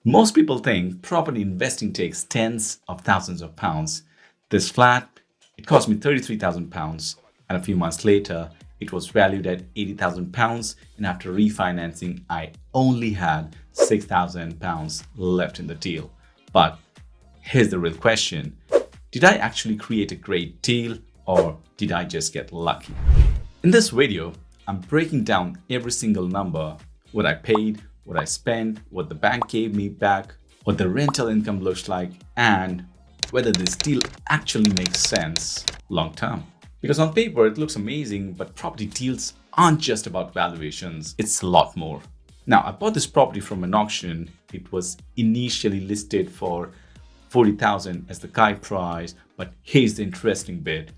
Most people think property investing takes tens of thousands of pounds. This flat, it cost me £33,000, and a few months later, it was valued at £80,000, and after refinancing, I only had £6,000 left in the deal. But here's the real question. Did I actually create a great deal, or did I just get lucky? In this video, I'm breaking down every single number, what I paid, what I spent, what the bank gave me back, what the rental income looks like, and whether this deal actually makes sense long term. Because on paper, it looks amazing, but property deals aren't just about valuations, it's a lot more. Now, I bought this property from an auction. It was initially listed for 40,000 as the guide price, but here's the interesting bit.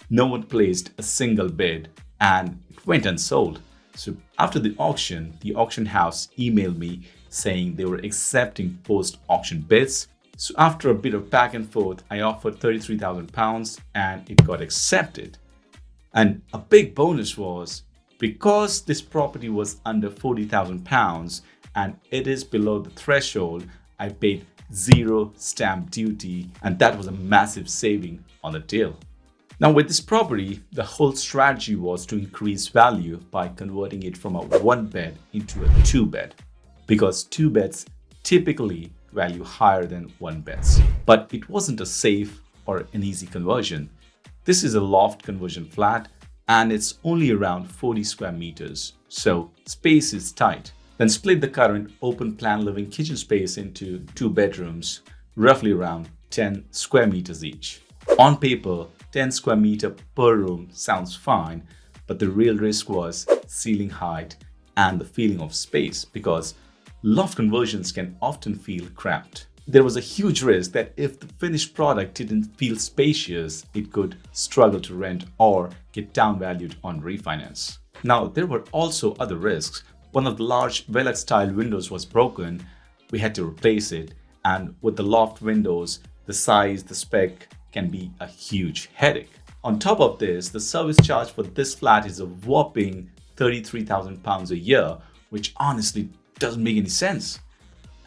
No one placed a single bid and it went unsold. So after the auction house emailed me saying they were accepting post-auction bids. So after a bit of back and forth, I offered £33,000 and it got accepted. And a big bonus was because this property was under £40,000 and it is below the threshold, I paid zero stamp duty, and that was a massive saving on the deal. Now with this property, the whole strategy was to increase value by converting it from a one bed into a two bed, because two beds typically value higher than one beds. But it wasn't a safe or an easy conversion. This is a loft conversion flat and it's only around 40 square meters, so space is tight. Then split the current open plan living kitchen space into two bedrooms, roughly around 10 square meters each. On paper, 10 square meter per room sounds fine, but the real risk was ceiling height and the feeling of space, because loft conversions can often feel cramped. There was a huge risk that if the finished product didn't feel spacious, it could struggle to rent or get downvalued on refinance. Now, there were also other risks. One of the large Revalued style windows was broken. We had to replace it, and with the loft windows, the size, the spec can be a huge headache. On top of this, the service charge for this flat is a whopping £33,000 a year, which honestly doesn't make any sense.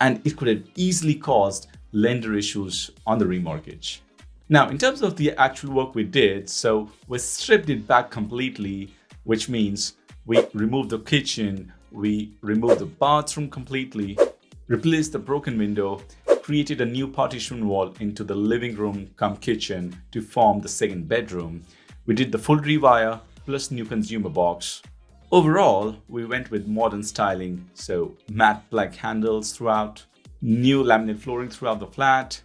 And it could have easily caused lender issues on the remortgage. Now, in terms of the actual work we did, so we stripped it back completely, which means we removed the kitchen, we removed the bathroom completely, replaced the broken window, created a new partition wall into the living room cum kitchen to form the second bedroom. We did the full rewire plus new consumer box. Overall, we went with modern styling, so matte black handles throughout, new laminate flooring throughout the flat,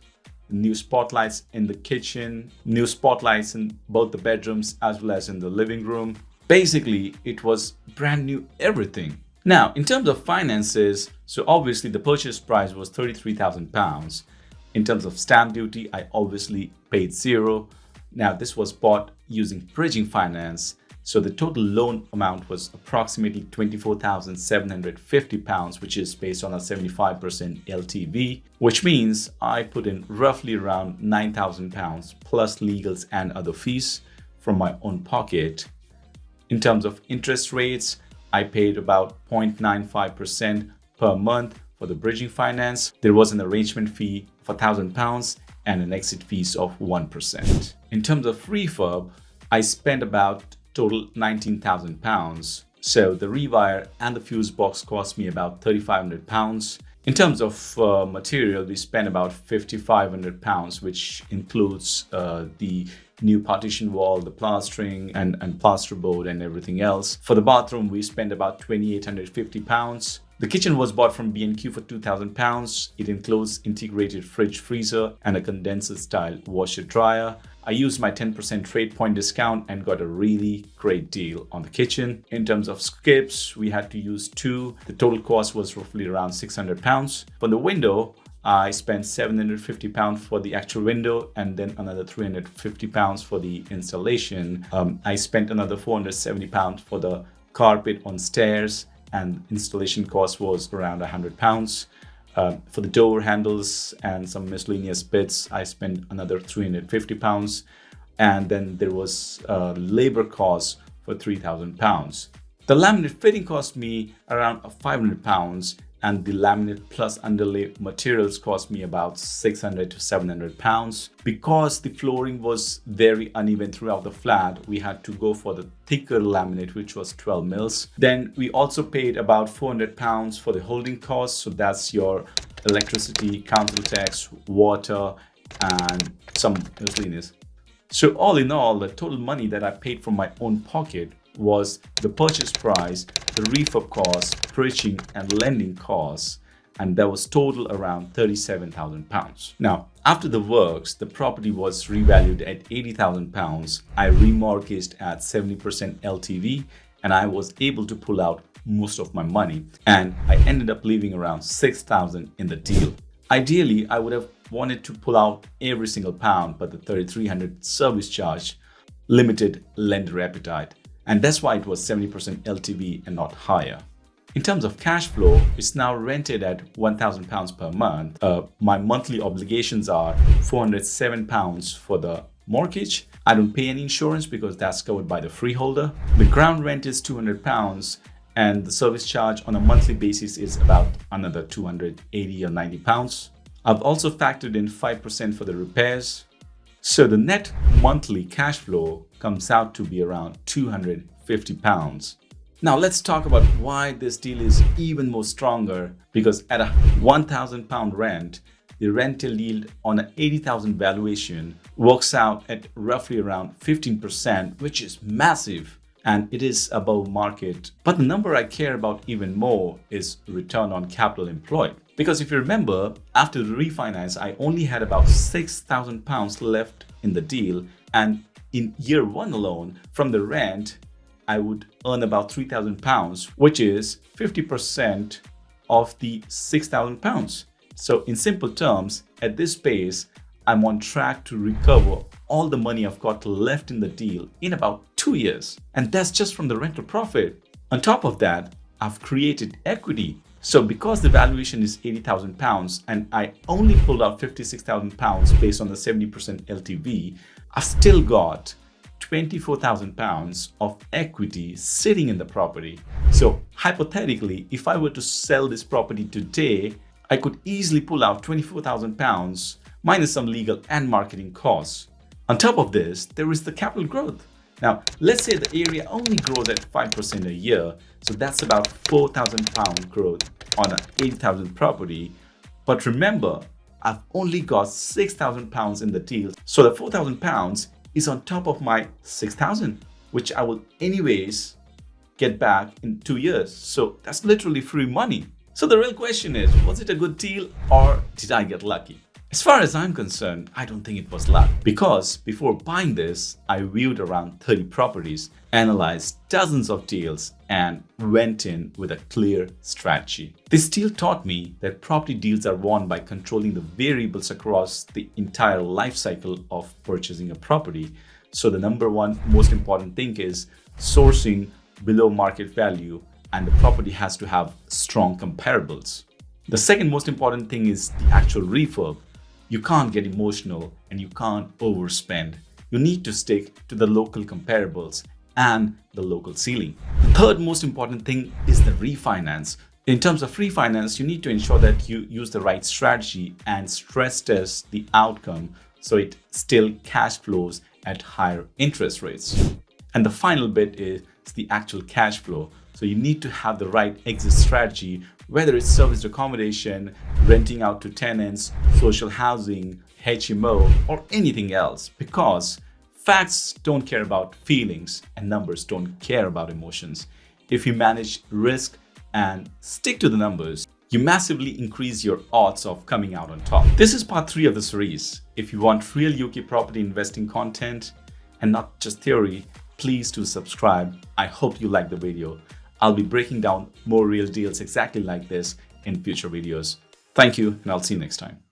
new spotlights in the kitchen, new spotlights in both the bedrooms as well as in the living room. Basically, it was brand new everything. Now, in terms of finances, so obviously the purchase price was £33,000. In terms of stamp duty, I obviously paid zero. Now, this was bought using bridging finance. So the total loan amount was approximately £24,750, which is based on a 75% LTV, which means I put in roughly around £9,000 plus legals and other fees from my own pocket. In terms of interest rates, I paid about 0.95% per month for the bridging finance. There was an arrangement fee of £1,000 and an exit fees of 1%. In terms of refurb, I spent about total £19,000. So the rewire and the fuse box cost me about £3,500. In terms of material, we spent about £5,500, which includes the new partition wall, the plastering and plasterboard and everything else. For the bathroom, we spent about £2,850. The kitchen was bought from B&Q for £2,000. It includes integrated fridge freezer and a condenser style washer dryer. I used my 10% trade point discount and got a really great deal on the kitchen. In terms of skips, we had to use two. The total cost was roughly around £600. For the window, I spent £750 for the actual window and then another £350 for the installation. I spent another £470 for the carpet on stairs, and installation cost was around £100. For the door handles and some miscellaneous bits, I spent another £350. And then there was labor costs for £3,000. The laminate fitting cost me around £500, and the laminate plus underlay materials cost me about 600 to 700 pounds. Because the flooring was very uneven throughout the flat, we had to go for the thicker laminate, which was 12 mils. Then we also paid about 400 pounds for the holding costs. So that's your electricity, council tax, water, and some miscellaneous. So all in all, the total money that I paid from my own pocket was the purchase price, the refurb costs, preaching and lending costs, and that was total around 37,000 pounds. Now, after the works, the property was revalued at 80,000 pounds. I remortgaged at 70% LTV, and I was able to pull out most of my money, and I ended up leaving around 6,000 in the deal. Ideally, I would have wanted to pull out every single pound, but the 3,300 service charge limited lender appetite. And that's why it was 70% LTV and not higher. In terms of cash flow, it's now rented at £1,000 per month. My monthly obligations are £407 for the mortgage. I don't pay any insurance because that's covered by the freeholder. The ground rent is £200, and the service charge on a monthly basis is about another £280 or £90. I've also factored in 5% for the repairs. So the net monthly cash flow comes out to be around £250. Now let's talk about why this deal is even more stronger, because at a £1,000 rent, the rental yield on an 80,000 valuation works out at roughly around 15%, which is massive, and it is above market. But the number I care about even more is return on capital employed. Because if you remember, after the refinance, I only had about £6,000 left in the deal. And in year one alone, from the rent, I would earn about £3,000, which is 50% of the £6,000. So in simple terms, at this pace, I'm on track to recover all the money I've got left in the deal in about 2 years. And that's just from the rental profit. On top of that, I've created equity. So because the valuation is £80,000 and I only pulled out £56,000 based on the 70% LTV, I've still got £24,000 of equity sitting in the property. So hypothetically, if I were to sell this property today, I could easily pull out £24,000 minus some legal and marketing costs. On top of this, there is the capital growth. Now, let's say the area only grows at 5% a year, so that's about £4,000 growth on an 80,000 property. But remember, I've only got £6,000 in the deal, so the £4,000 is on top of my 6,000, which I will anyways get back in 2 years. So that's literally free money. So the real question is, was it a good deal or did I get lucky? As far as I'm concerned, I don't think it was luck, because before buying this, I viewed around 30 properties, analyzed dozens of deals, and went in with a clear strategy. This deal taught me that property deals are won by controlling the variables across the entire life cycle of purchasing a property. So the number one most important thing is sourcing below market value, and the property has to have strong comparables. The second most important thing is the actual refurb. You can't get emotional and you can't overspend. You need to stick to the local comparables and the local ceiling. The third most important thing is the refinance. In terms of refinance, you need to ensure that you use the right strategy and stress test the outcome so it still cash flows at higher interest rates. And the final bit is the actual cash flow. So you need to have the right exit strategy, whether it's serviced accommodation, renting out to tenants, social housing, HMO, or anything else, because facts don't care about feelings and numbers don't care about emotions. If you manage risk and stick to the numbers, you massively increase your odds of coming out on top. This is part 3 of the series. If you want real UK property investing content and not just theory, please do subscribe. I hope you like the video. I'll be breaking down more real deals exactly like this in future videos. Thank you, and I'll see you next time.